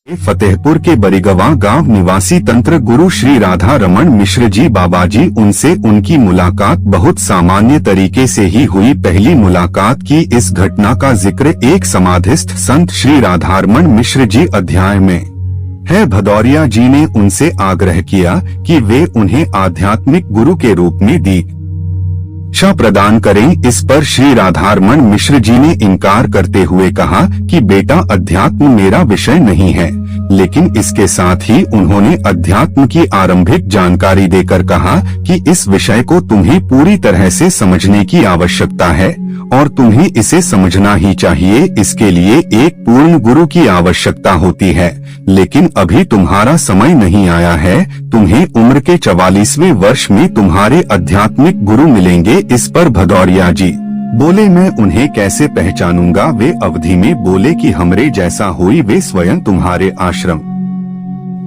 फतेहपुर के बरिगवा गांव निवासी तंत्र गुरु श्री राधा रमन मिश्र जी बाबा जी उनसे उनकी मुलाकात बहुत सामान्य तरीके से ही हुई। पहली मुलाकात की इस घटना का जिक्र एक समाधिस्थ संत श्री राधारमण मिश्र जी अध्याय में है। भदौरिया जी ने उनसे आग्रह किया कि वे उन्हें आध्यात्मिक गुरु के रूप में दीक्षा प्रदान करें। इस पर श्री राधारमण मिश्र जी ने इनकार करते हुए कहा कि बेटा, अध्यात्म मेरा विषय नहीं है। लेकिन इसके साथ ही उन्होंने अध्यात्म की आरंभिक जानकारी देकर कहा कि इस विषय को तुम्हें पूरी तरह से समझने की आवश्यकता है और तुम्हें इसे समझना ही चाहिए। इसके लिए एक पूर्ण गुरु की आवश्यकता होती है, लेकिन अभी तुम्हारा समय नहीं आया है। तुम्हें उम्र के 44वें वर्ष में तुम्हारे आध्यात्मिक गुरु मिलेंगे। इस पर भदौरिया जी बोले, मैं उन्हें कैसे पहचानूंगा? वे अवधि में बोले कि हमरे जैसा हुई वे स्वयं तुम्हारे आश्रम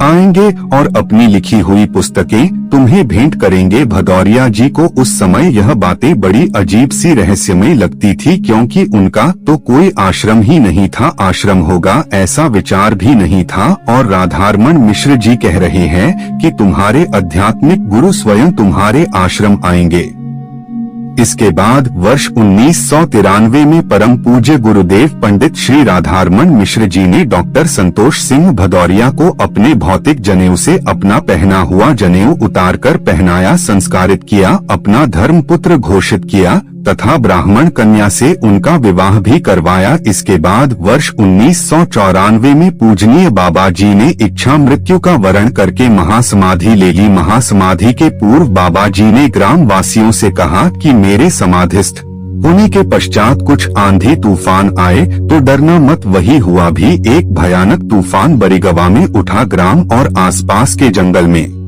आएंगे और अपनी लिखी हुई पुस्तकें तुम्हें भेंट करेंगे। भदौरिया जी को उस समय यह बातें बड़ी अजीब सी रहस्यमय लगती थी, क्योंकि उनका तो कोई आश्रम ही नहीं था। आश्रम होगा ऐसा विचार भी नहीं था। और राधारमण मिश्र जी कह रहे हैं कि तुम्हारे आध्यात्मिक गुरु स्वयं तुम्हारे आश्रम आएंगे। इसके बाद वर्ष 1993 में परम पूज्य गुरुदेव पंडित श्री राधारमण मिश्र जी ने डॉक्टर संतोष सिंह भदौरिया को अपने भौतिक जनेऊ से अपना पहना हुआ जनेऊ उतारकर पहनाया, संस्कारित किया, अपना धर्मपुत्र घोषित किया तथा ब्राह्मण कन्या से उनका विवाह भी करवाया। इसके बाद वर्ष 1994 में पूजनीय बाबा जी ने इच्छा मृत्यु का वरण करके महासमाधि ले ली। महासमाधि के पूर्व बाबा जी ने ग्राम वासियों से कहा कि मेरे समाधिस्थ होने के पश्चात कुछ आंधी तूफान आए तो डरना मत। वही हुआ भी। एक भयानक तूफान बरिगवा में उठा। ग्राम और आसपास के जंगल में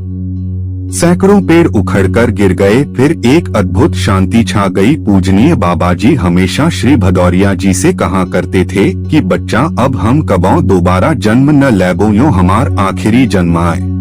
सैकड़ों पेड़ उखड़कर गिर गए। फिर एक अद्भुत शांति छा गई। पूजनीय बाबा जी हमेशा श्री भदौरिया जी से कहा करते थे कि बच्चा, अब हम कबौ दोबारा जन्म न लेबो, यो हमार आखिरी जन्म आए।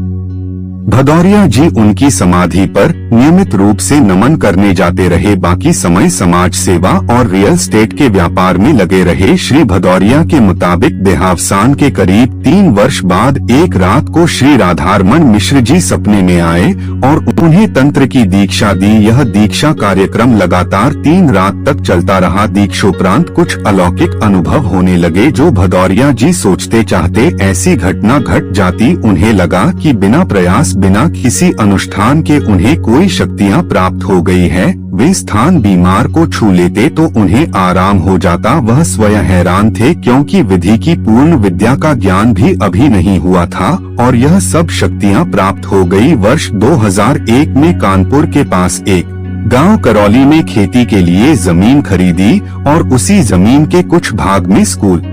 भदौरिया जी उनकी समाधि पर नियमित रूप से नमन करने जाते रहे। बाकी समय समाज सेवा और रियल एस्टेट के व्यापार में लगे रहे। श्री भदौरिया के मुताबिक देहावसान के करीब 3 वर्ष बाद एक रात को श्री राधारमण मिश्र जी सपने में आए और उन्हें तंत्र की दीक्षा दी। यह दीक्षा कार्यक्रम लगातार 3 रात तक चलता रहा। दीक्षोपरांत कुछ अलौकिक अनुभव होने लगे जो भदौरिया जी सोचते चाहते ऐसी घटना घट जाती। उन्हें लगा कि बिना प्रयास, बिना किसी अनुष्ठान के उन्हें कोई शक्तियां प्राप्त हो गई है। वे स्थान बीमार को छू लेते तो उन्हें आराम हो जाता। वह स्वयं हैरान थे, क्योंकि विधि की पूर्ण विद्या का ज्ञान भी अभी नहीं हुआ था और यह सब शक्तियां प्राप्त हो गई। वर्ष 2001 में कानपुर के पास एक गांव करौली में खेती के लिए जमीन खरीदी और उसी जमीन के कुछ भाग में स्कूल,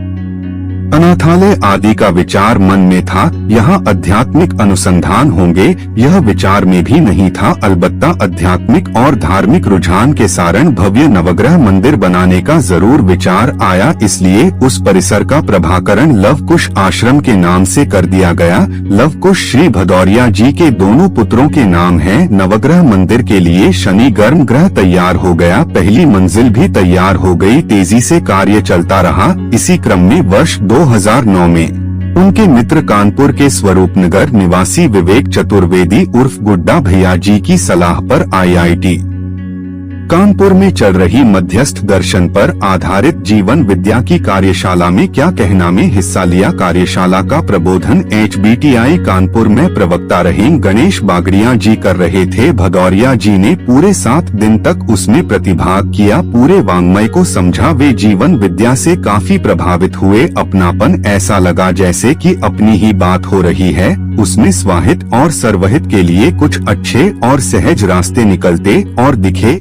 अनाथालय आदि का विचार मन में था। यहाँ आध्यात्मिक अनुसंधान होंगे, यह विचार में भी नहीं था। अलबत्ता आध्यात्मिक और धार्मिक रुझान के सारण भव्य नवग्रह मंदिर बनाने का जरूर विचार आया। इसलिए उस परिसर का प्रभाकरण लवकुश आश्रम के नाम से कर दिया गया। लवकुश श्री भदौरिया जी के दोनों पुत्रों के नाम है। नवग्रह मंदिर के लिए शनि गर्म ग्रह तैयार हो गया। पहली मंजिल भी तैयार हो गई। तेजी से कार्य चलता रहा। इसी क्रम में वर्ष 2009 में उनके मित्र कानपुर के स्वरूपनगर निवासी विवेक चतुर्वेदी उर्फ गुड्डा भैया जी की सलाह पर IIT कानपुर में चल रही मध्यस्थ दर्शन पर आधारित जीवन विद्या की कार्यशाला में क्या कहना में हिस्सा लिया। कार्यशाला का प्रबोधन HBTI कानपुर में प्रवक्ता रहे गणेश बागड़िया जी कर रहे थे। भदौरिया जी ने पूरे 7 दिन तक उसमें प्रतिभाग किया, पूरे वाङ्मय को समझा। वे जीवन विद्या से काफी प्रभावित हुए। अपनापन ऐसा लगा जैसे कि अपनी ही बात हो रही है। उसमें स्वाहित और सर्वहित के लिए कुछ अच्छे और सहज रास्ते निकलते और दिखे।